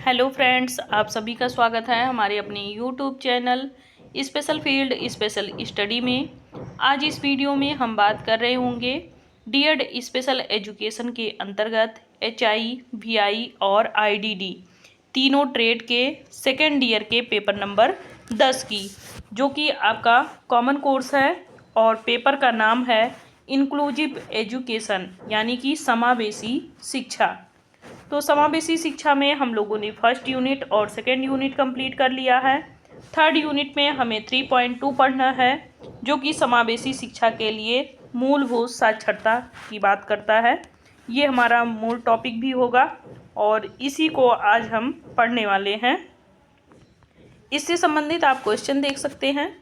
Hello friends, आप सभी का स्वागत है हमारे अपने YouTube channel special field special study में। आज इस वीडियो में हम बात कर रहे होंगे डीएड स्पेशल एजुकेशन के अंतर्गत HI, VI और IDD तीनों ट्रेड के सेकेंड ईयर के पेपर नंबर 10 की, जो कि आपका कॉमन कोर्स है और पेपर का नाम है इंक्लूसिव एजुकेशन यानी कि समावेशी शिक्षा। तो समावेशी शिक्षा में हम लोगों ने फर्स्ट यूनिट और सेकेंड यूनिट कंप्लीट कर लिया है। थर्ड यूनिट में हमें 3.2 पढ़ना है, जो कि समावेशी शिक्षा के लिए मूलभूत साक्षरता की बात करता है। ये हमारा मूल टॉपिक भी होगा और इसी को आज हम पढ़ने वाले हैं। इससे संबंधित आप क्वेश्चन देख सकते हैं,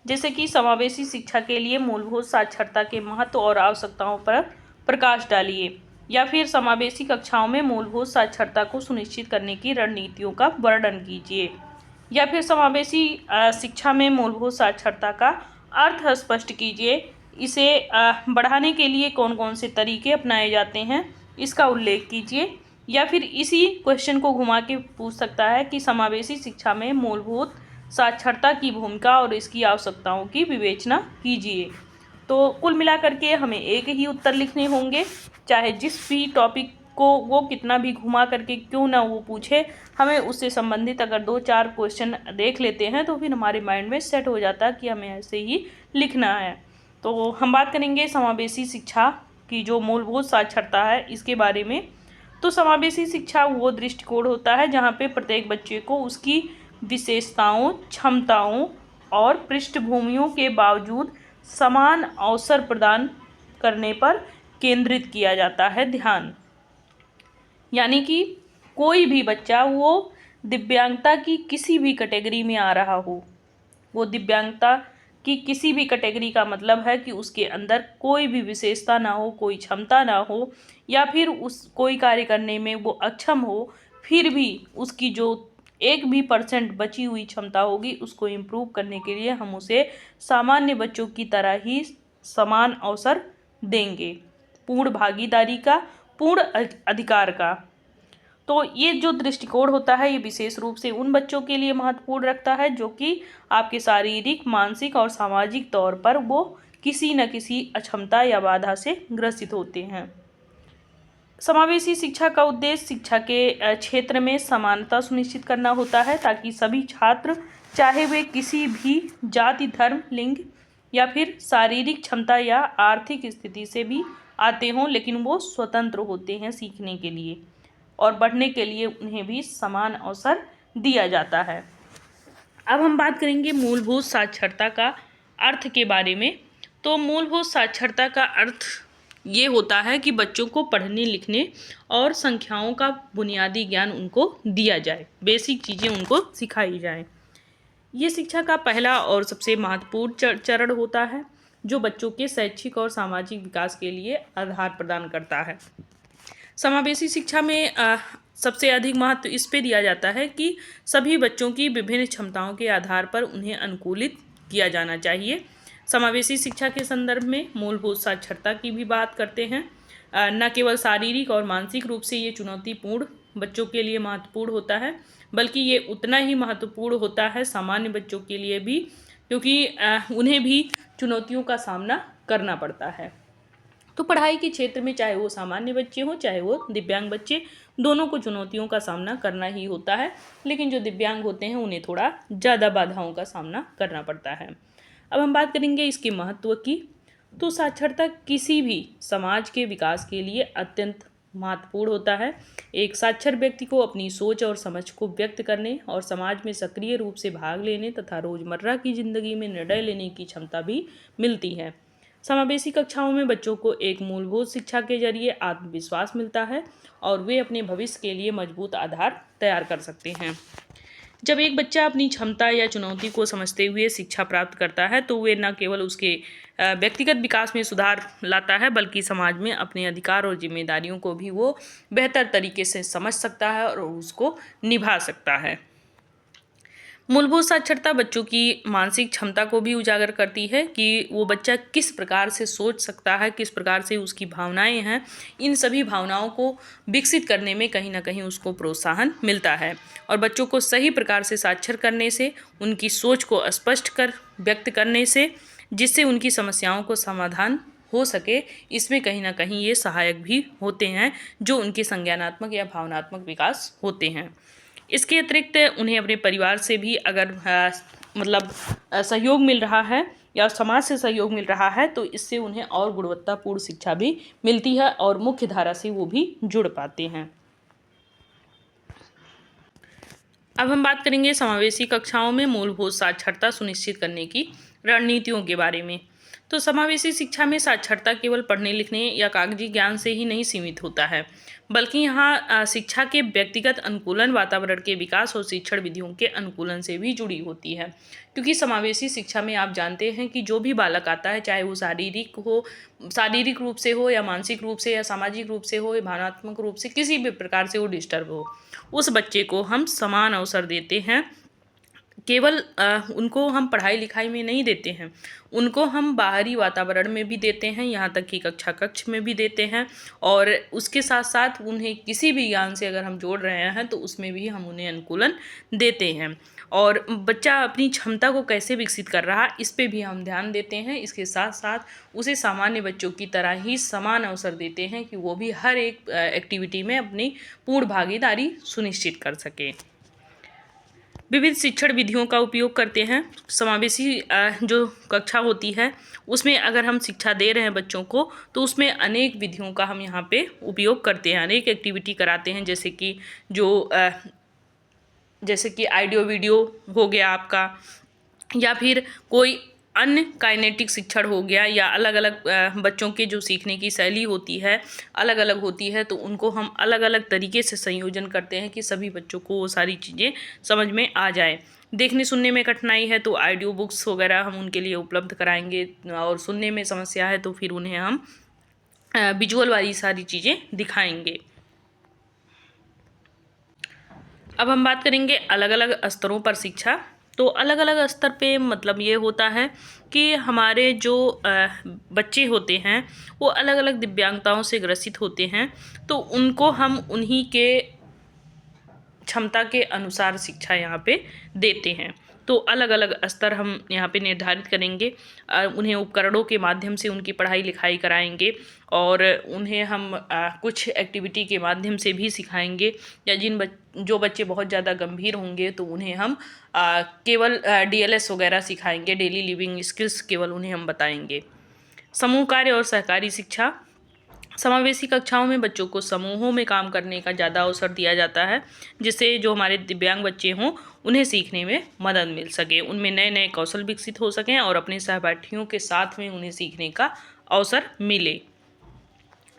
जैसे कि समावेशी शिक्षा के लिए मूलभूत साक्षरता के महत्व और आवश्यकताओं पर प्रकाश डालिए, या फिर समावेशी कक्षाओं में मूलभूत साक्षरता को सुनिश्चित करने की रणनीतियों का वर्णन कीजिए, या फिर समावेशी शिक्षा में मूलभूत साक्षरता का अर्थ स्पष्ट कीजिए। इसे बढ़ाने के लिए कौन कौन से तरीके अपनाए जाते हैं, इसका उल्लेख कीजिए। या फिर इसी क्वेश्चन को घुमा के पूछ सकता है कि समावेशी शिक्षा में मूलभूत साक्षरता की भूमिका और इसकी आवश्यकताओं की विवेचना कीजिए। तो कुल मिलाकर के हमें एक ही उत्तर लिखने होंगे, चाहे जिस भी टॉपिक को वो कितना भी घुमा करके क्यों ना वो पूछे। हमें उससे संबंधित अगर 2-4 क्वेश्चन देख लेते हैं तो फिर हमारे माइंड में सेट हो जाता है कि हमें ऐसे ही लिखना है। तो हम बात करेंगे समावेशी शिक्षा की जो मूलभूत साक्षरता है इसके बारे में। तो समावेशी शिक्षा वो दृष्टिकोण होता है जहाँ पे प्रत्येक बच्चे को उसकी विशेषताओं, क्षमताओं और पृष्ठभूमियों के बावजूद समान अवसर प्रदान करने पर केंद्रित किया जाता है ध्यान। यानी कि कोई भी बच्चा वो दिव्यांगता की किसी भी कैटेगरी में आ रहा हो, वो दिव्यांगता की किसी भी कैटेगरी का मतलब है कि उसके अंदर कोई भी विशेषता ना हो, कोई क्षमता ना हो, या फिर उस कोई कार्य करने में वो अक्षम हो, फिर भी उसकी जो 1% भी बची हुई क्षमता होगी उसको इम्प्रूव करने के लिए हम उसे सामान्य बच्चों की तरह ही समान अवसर देंगे, पूर्ण भागीदारी का, पूर्ण अधिकार का। तो ये जो दृष्टिकोण होता है ये विशेष रूप से उन बच्चों के लिए महत्वपूर्ण रखता है जो कि आपके शारीरिक, मानसिक और सामाजिक तौर पर वो किसी न किसी अक्षमता या बाधा से ग्रसित होते हैं। समावेशी शिक्षा का उद्देश्य शिक्षा के क्षेत्र में समानता सुनिश्चित करना होता है, ताकि सभी छात्र, चाहे वे किसी भी जाति, धर्म, लिंग या फिर शारीरिक क्षमता या आर्थिक स्थिति से भी आते हों, लेकिन वो स्वतंत्र होते हैं सीखने के लिए और बढ़ने के लिए उन्हें भी समान अवसर दिया जाता है। अब हम बात करेंगे मूलभूत साक्षरता का अर्थ के बारे में। तो मूलभूत साक्षरता का अर्थ ये होता है कि बच्चों को पढ़ने लिखने और संख्याओं का बुनियादी ज्ञान उनको दिया जाए, बेसिक चीज़ें उनको सिखाई जाएं। ये शिक्षा का पहला और सबसे महत्वपूर्ण चरण होता है, जो बच्चों के शैक्षिक और सामाजिक विकास के लिए आधार प्रदान करता है। समावेशी शिक्षा में सबसे अधिक महत्व इस पे दिया जाता है कि सभी बच्चों की विभिन्न क्षमताओं के आधार पर उन्हें अनुकूलित किया जाना चाहिए। समावेशी शिक्षा के संदर्भ में मूलभूत साक्षरता की भी बात करते हैं। न केवल शारीरिक और मानसिक रूप से ये चुनौतीपूर्ण बच्चों के लिए महत्वपूर्ण होता है, बल्कि ये उतना ही महत्वपूर्ण होता है सामान्य बच्चों के लिए भी, क्योंकि उन्हें भी चुनौतियों का सामना करना पड़ता है। तो पढ़ाई के क्षेत्र में चाहे वो सामान्य बच्चे हों, चाहे वो दिव्यांग बच्चे, दोनों को चुनौतियों का सामना करना ही होता है, लेकिन जो दिव्यांग होते हैं उन्हें थोड़ा ज़्यादा बाधाओं का सामना करना पड़ता है। अब हम बात करेंगे इसके महत्व की। तो साक्षरता किसी भी समाज के विकास के लिए अत्यंत महत्वपूर्ण होता है। एक साक्षर व्यक्ति को अपनी सोच और समझ को व्यक्त करने और समाज में सक्रिय रूप से भाग लेने तथा रोजमर्रा की जिंदगी में निर्णय लेने की क्षमता भी मिलती है। समावेशी कक्षाओं में बच्चों को एक मूलभूत शिक्षा के जरिए आत्मविश्वास मिलता है और वे अपने भविष्य के लिए मजबूत आधार तैयार कर सकते हैं। जब एक बच्चा अपनी क्षमता या चुनौती को समझते हुए शिक्षा प्राप्त करता है तो वे न केवल उसके व्यक्तिगत विकास में सुधार लाता है, बल्कि समाज में अपने अधिकार और जिम्मेदारियों को भी वो बेहतर तरीके से समझ सकता है और उसको निभा सकता है। मूलभूत साक्षरता बच्चों की मानसिक क्षमता को भी उजागर करती है कि वो बच्चा किस प्रकार से सोच सकता है, किस प्रकार से उसकी भावनाएं हैं। इन सभी भावनाओं को विकसित करने में कहीं ना कहीं उसको प्रोत्साहन मिलता है। और बच्चों को सही प्रकार से साक्षर करने से, उनकी सोच को स्पष्ट कर व्यक्त करने से, जिससे उनकी समस्याओं को समाधान हो सके, इसमें कहीं ना कहीं ये सहायक भी होते हैं, जो उनके संज्ञानात्मक या भावनात्मक विकास होते हैं। इसके अतिरिक्त उन्हें अपने परिवार से भी अगर सहयोग मिल रहा है या समाज से सहयोग मिल रहा है, तो इससे उन्हें और गुणवत्तापूर्ण शिक्षा भी मिलती है और मुख्य धारा से वो भी जुड़ पाते हैं। अब हम बात करेंगे समावेशी कक्षाओं में मूलभूत साक्षरता सुनिश्चित करने की रणनीतियों के बारे में। तो समावेशी शिक्षा में साक्षरता केवल पढ़ने लिखने या कागजी ज्ञान से ही नहीं सीमित होता है, बल्कि यहाँ शिक्षा के व्यक्तिगत अनुकूलन, वातावरण के विकास और शिक्षण विधियों के अनुकूलन से भी जुड़ी होती है। क्योंकि समावेशी शिक्षा में आप जानते हैं कि जो भी बालक आता है, चाहे वो शारीरिक रूप से हो या मानसिक रूप से या सामाजिक रूप से हो या भावनात्मक रूप से, किसी भी प्रकार से वो डिस्टर्ब हो, उस बच्चे को हम समान अवसर देते हैं। केवल उनको हम पढ़ाई लिखाई में नहीं देते हैं, उनको हम बाहरी वातावरण में भी देते हैं, यहाँ तक कि कक्ष में भी देते हैं। और उसके साथ साथ उन्हें किसी भी ज्ञान से अगर हम जोड़ रहे हैं तो उसमें भी हम उन्हें अनुकूलन देते हैं। और बच्चा अपनी क्षमता को कैसे विकसित कर रहा है, इस पे भी हम ध्यान देते हैं। इसके साथ साथ उसे सामान्य बच्चों की तरह ही समान अवसर देते हैं कि वो भी हर एक एक्टिविटी में अपनी पूर्ण भागीदारी सुनिश्चित कर सके। विविध शिक्षण विधियों का उपयोग करते हैं। समावेशी जो कक्षा होती है उसमें अगर हम शिक्षा दे रहे हैं बच्चों को, तो उसमें अनेक विधियों का हम यहाँ पे उपयोग करते हैं, अनेक एक्टिविटी कराते हैं। जैसे कि ऑडियो वीडियो हो गया आपका, या फिर कोई अन्य काइनेटिक शिक्षण हो गया, या अलग अलग बच्चों के जो सीखने की शैली होती है अलग अलग होती है, तो उनको हम अलग अलग तरीके से संयोजन करते हैं कि सभी बच्चों को वो सारी चीज़ें समझ में आ जाए। देखने सुनने में कठिनाई है तो ऑडियो बुक्स वगैरह हम उनके लिए उपलब्ध कराएंगे, और सुनने में समस्या है तो फिर उन्हें हम विजुअल वाली सारी चीज़ें दिखाएंगे। अब हम बात करेंगे अलग अलग स्तरों पर शिक्षा। तो अलग अलग स्तर पे मतलब ये होता है कि हमारे जो बच्चे होते हैं वो अलग अलग दिव्यांगताओं से ग्रसित होते हैं, तो उनको हम उन्हीं के क्षमता के अनुसार शिक्षा यहाँ पे देते हैं। तो अलग अलग स्तर हम यहाँ पे निर्धारित करेंगे, उन्हें उपकरणों के माध्यम से उनकी पढ़ाई लिखाई कराएंगे, और उन्हें हम कुछ एक्टिविटी के माध्यम से भी सिखाएंगे। या जो बच्चे बहुत ज़्यादा गंभीर होंगे तो उन्हें हम केवल DLS वगैरह सिखाएंगे, डेली लिविंग स्किल्स केवल उन्हें हम बताएंगे। समूह कार्य और सहकारी शिक्षा। समावेशी कक्षाओं में बच्चों को समूहों में काम करने का ज़्यादा अवसर दिया जाता है, जिससे जो हमारे दिव्यांग बच्चे हों उन्हें सीखने में मदद मिल सके, उनमें नए नए कौशल विकसित हो सकें और अपने सहपाठियों के साथ में उन्हें सीखने का अवसर मिले।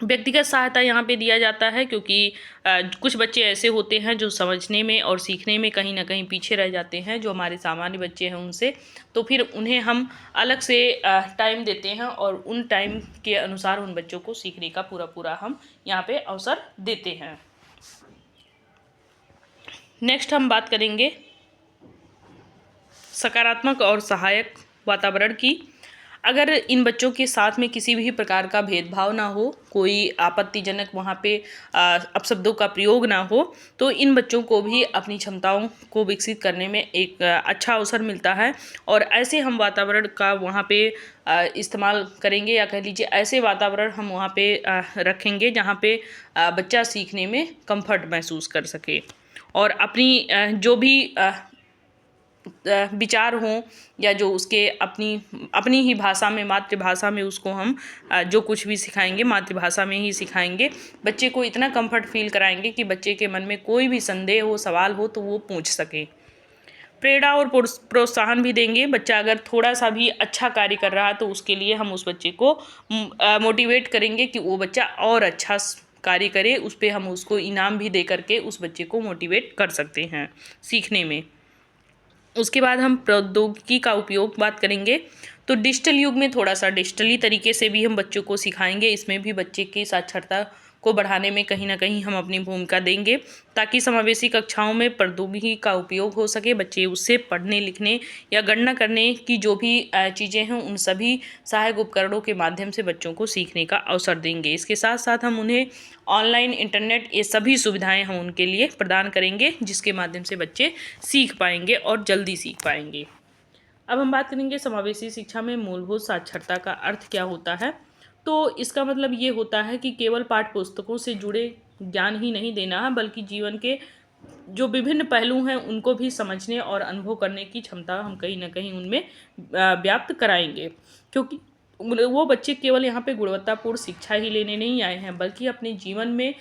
व्यक्तिगत सहायता यहाँ पे दिया जाता है, क्योंकि कुछ बच्चे ऐसे होते हैं जो समझने में और सीखने में कहीं ना कहीं पीछे रह जाते हैं, जो हमारे सामान्य बच्चे हैं उनसे, तो फिर उन्हें हम अलग से टाइम देते हैं और उन टाइम के अनुसार उन बच्चों को सीखने का पूरा हम यहाँ पे अवसर देते हैं। नेक्स्ट हम बात करेंगे सकारात्मक और सहायक वातावरण की। अगर इन बच्चों के साथ में किसी भी प्रकार का भेदभाव ना हो, कोई आपत्तिजनक वहाँ पे अपशब्दों का प्रयोग ना हो, तो इन बच्चों को भी अपनी क्षमताओं को विकसित करने में एक अच्छा अवसर मिलता है। और ऐसे हम वातावरण का वहाँ पे इस्तेमाल करेंगे, या कह लीजिए ऐसे वातावरण हम वहाँ पे रखेंगे जहाँ पे बच्चा सीखने में कंफर्ट महसूस कर सके, और अपनी जो भी विचार हों या जो उसके अपनी ही भाषा में, मातृभाषा में उसको हम जो कुछ भी सिखाएंगे मातृभाषा में ही सिखाएंगे। बच्चे को इतना कंफर्ट फील कराएंगे कि बच्चे के मन में कोई भी संदेह हो, सवाल हो तो वो पूछ सके। प्रेरणा और प्रोत्साहन भी देंगे। बच्चा अगर थोड़ा सा भी अच्छा कार्य कर रहा है तो उसके लिए हम उस बच्चे को मोटिवेट करेंगे कि वो बच्चा और अच्छा कार्य करे, उस पर हम उसको इनाम भी दे करके उस बच्चे को मोटिवेट कर सकते हैं सीखने में। उसके बाद हम प्रौद्योगिकी का उपयोग बात करेंगे। तो डिजिटल युग में थोड़ा सा डिजिटली तरीके से भी हम बच्चों को सिखाएंगे, इसमें भी बच्चे की साक्षरता को बढ़ाने में कहीं ना कहीं हम अपनी भूमिका देंगे, ताकि समावेशी कक्षाओं में प्रौद्योगिकी का उपयोग हो सके। बच्चे उससे पढ़ने लिखने या गणना करने की जो भी चीज़ें हैं उन सभी सहायक उपकरणों के माध्यम से बच्चों को सीखने का अवसर देंगे। इसके साथ साथ हम उन्हें ऑनलाइन, इंटरनेट, ये सभी सुविधाएं हम उनके लिए प्रदान करेंगे, जिसके माध्यम से बच्चे सीख पाएंगे और जल्दी सीख पाएंगे। अब हम बात करेंगे समावेशी शिक्षा में मूलभूत साक्षरता का अर्थ क्या होता है। तो इसका मतलब ये होता है कि केवल पाठ्य पुस्तकों से जुड़े ज्ञान ही नहीं देना है, बल्कि जीवन के जो विभिन्न पहलू हैं उनको भी समझने और अनुभव करने की क्षमता हम कहीं ना कहीं उनमें व्याप्त कराएंगे। क्योंकि वो बच्चे केवल यहाँ पे गुणवत्तापूर्ण शिक्षा ही लेने नहीं आए हैं, बल्कि अपने जीवन में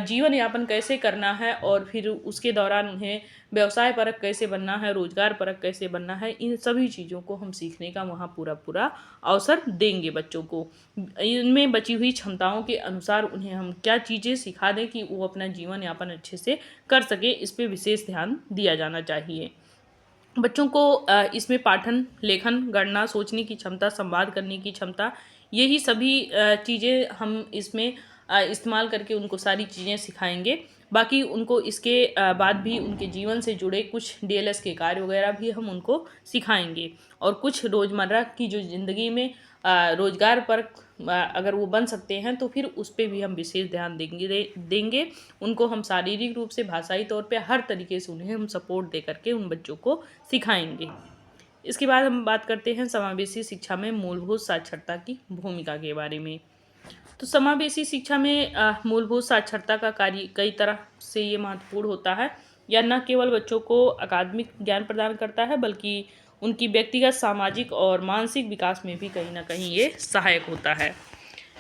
जीवन यापन कैसे करना है और फिर उसके दौरान उन्हें व्यवसाय परक कैसे बनना है, रोजगार परक कैसे बनना है, इन सभी चीज़ों को हम सीखने का वहाँ पूरा पूरा अवसर देंगे बच्चों को। इनमें बची हुई क्षमताओं के अनुसार उन्हें हम क्या चीज़ें सिखा दें कि वो अपना जीवन यापन अच्छे से कर सके, इस पर विशेष ध्यान दिया जाना चाहिए। बच्चों को इसमें पाठन, लेखन, गणना, सोचने की क्षमता, संवाद करने की क्षमता, यही सभी चीज़ें हम इसमें इस्तेमाल करके उनको सारी चीज़ें सिखाएंगे। बाकी उनको इसके बाद भी उनके जीवन से जुड़े कुछ डीएलएस के कार्य वगैरह भी हम उनको सिखाएंगे, और कुछ रोज़मर्रा की जो ज़िंदगी में रोजगार पर अगर वो बन सकते हैं तो फिर उस पर भी हम विशेष ध्यान देंगे। उनको हम शारीरिक रूप से, भाषाई तौर पे हर तरीके से उन्हें हम सपोर्ट दे करके उन बच्चों को सिखाएंगे। इसके बाद हम बात करते हैं समावेशी शिक्षा में मूलभूत साक्षरता की भूमिका के बारे में। तो समावेशी शिक्षा में मूलभूत साक्षरता का कार्य कई तरह से ये महत्वपूर्ण होता है। यह न केवल बच्चों को अकादमिक ज्ञान प्रदान करता है, बल्कि उनकी व्यक्तिगत, सामाजिक और मानसिक विकास में भी कहीं ना कहीं ये सहायक होता है।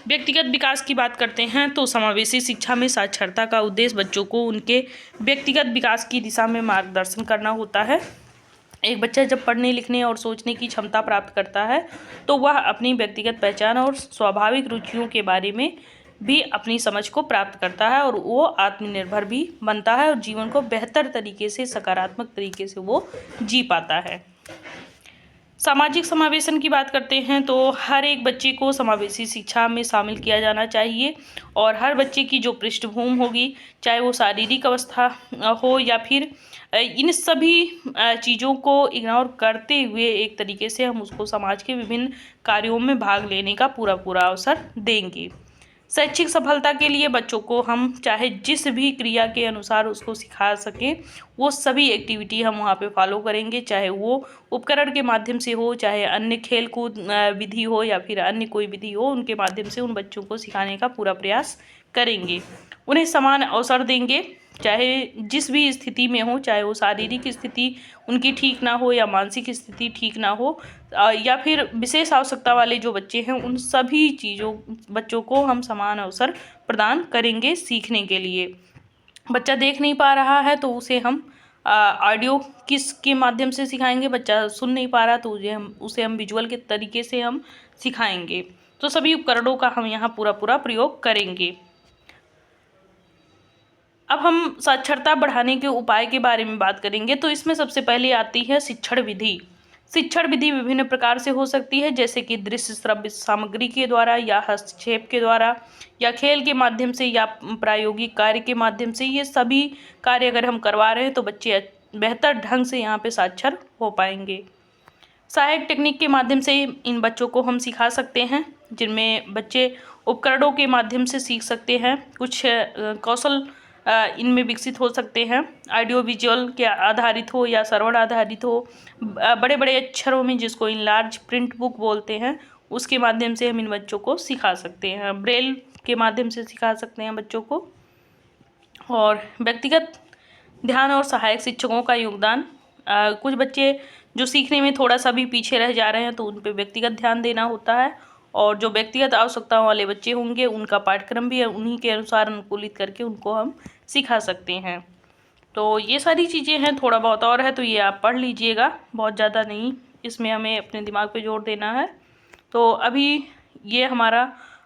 व्यक्तिगत विकास की बात करते हैं तो समावेशी शिक्षा में साक्षरता का उद्देश्य बच्चों को उनके व्यक्तिगत विकास की दिशा में मार्गदर्शन करना होता है। एक बच्चा जब पढ़ने, लिखने और सोचने की क्षमता प्राप्त करता है तो वह अपनी व्यक्तिगत पहचान और स्वाभाविक रुचियों के बारे में भी अपनी समझ को प्राप्त करता है, और वो आत्मनिर्भर भी बनता है और जीवन को बेहतर तरीके से, सकारात्मक तरीके से वो जी पाता है। सामाजिक समावेशन की बात करते हैं तो हर एक बच्चे को समावेशी शिक्षा में शामिल किया जाना चाहिए, और हर बच्चे की जो पृष्ठभूमि होगी, चाहे वो शारीरिक अवस्था हो या फिर इन सभी चीज़ों को इग्नोर करते हुए एक तरीके से हम उसको समाज के विभिन्न कार्यों में भाग लेने का पूरा पूरा अवसर देंगे। शैक्षिक सफलता के लिए बच्चों को हम चाहे जिस भी क्रिया के अनुसार उसको सिखा सकें, वो सभी एक्टिविटी हम वहाँ पे फॉलो करेंगे, चाहे वो उपकरण के माध्यम से हो, चाहे अन्य खेल कूद विधि हो या फिर अन्य कोई विधि हो, उनके माध्यम से उन बच्चों को सिखाने का पूरा प्रयास करेंगे। उन्हें समान अवसर देंगे, चाहे जिस भी स्थिति में हो, चाहे वो शारीरिक स्थिति उनकी ठीक ना हो या मानसिक स्थिति ठीक ना हो, या फिर विशेष आवश्यकता वाले जो बच्चे हैं, उन सभी बच्चों को हम समान अवसर प्रदान करेंगे सीखने के लिए। बच्चा देख नहीं पा रहा है तो उसे हम ऑडियो के माध्यम से सिखाएंगे। बच्चा सुन नहीं पा रहा तो उसे हम विजुअल के तरीके से हम सिखाएंगे। तो सभी उपकरणों का हम यहाँ पूरा पूरा प्रयोग करेंगे। अब हम साक्षरता बढ़ाने के उपाय के बारे में बात करेंगे। तो इसमें सबसे पहले आती है शिक्षण विधि। शिक्षण विधि विभिन्न प्रकार से हो सकती है, जैसे कि दृश्य श्रव्य सामग्री के द्वारा, या हस्तक्षेप के द्वारा, या खेल के माध्यम से, या प्रायोगिक कार्य के माध्यम से। ये सभी कार्य अगर हम करवा रहे हैं तो बच्चे बेहतर ढंग से यहाँ पे साक्षर हो पाएंगे। सहायक टेक्निक के माध्यम से इन बच्चों को हम सिखा सकते हैं, जिनमें बच्चे उपकरणों के माध्यम से सीख सकते हैं। कुछ कौशल इनमें विकसित हो सकते हैं, ऑडियो विजुअल के आधारित हो या श्रवण आधारित हो। बड़े बड़े अक्षरों में, जिसको इनलार्ज प्रिंट बुक बोलते हैं, उसके माध्यम से हम इन बच्चों को सिखा सकते हैं। ब्रेल के माध्यम से सिखा सकते हैं बच्चों को। और व्यक्तिगत ध्यान और सहायक शिक्षकों का योगदान। कुछ बच्चे जो सीखने में थोड़ा सा भी पीछे रह जा रहे हैं तो उन पर व्यक्तिगत ध्यान देना होता है, और जो व्यक्तिगत आवश्यकताओं वाले बच्चे होंगे उनका पाठ्यक्रम भी उन्हीं के अनुसार अनुकूलित करके उनको हम सिखा सकते हैं। तो ये सारी चीज़ें हैं, थोड़ा बहुत और है तो ये आप पढ़ लीजिएगा, बहुत ज़्यादा नहीं, इसमें हमें अपने दिमाग पे जोर देना है। तो अभी ये हमारा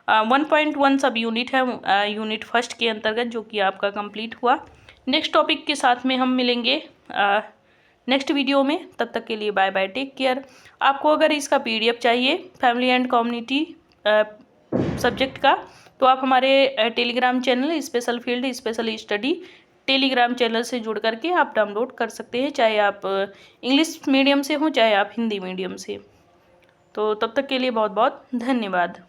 1.1 सब यूनिट है, यूनिट फर्स्ट के अंतर्गत, जो कि आपका कंप्लीट हुआ। नेक्स्ट टॉपिक के साथ में हम मिलेंगे नेक्स्ट वीडियो में। तब तक के लिए बाय बाय, टेक केयर। आपको अगर इसका PDF चाहिए, फैमिली एंड कम्युनिटी सब्जेक्ट का, तो आप हमारे Telegram channel special field special study Telegram channel से जुड़ करके आप डाउनलोड कर सकते हैं, चाहे आप इंग्लिश मीडियम से हों चाहे आप हिंदी मीडियम से। तो तब तक के लिए बहुत बहुत धन्यवाद।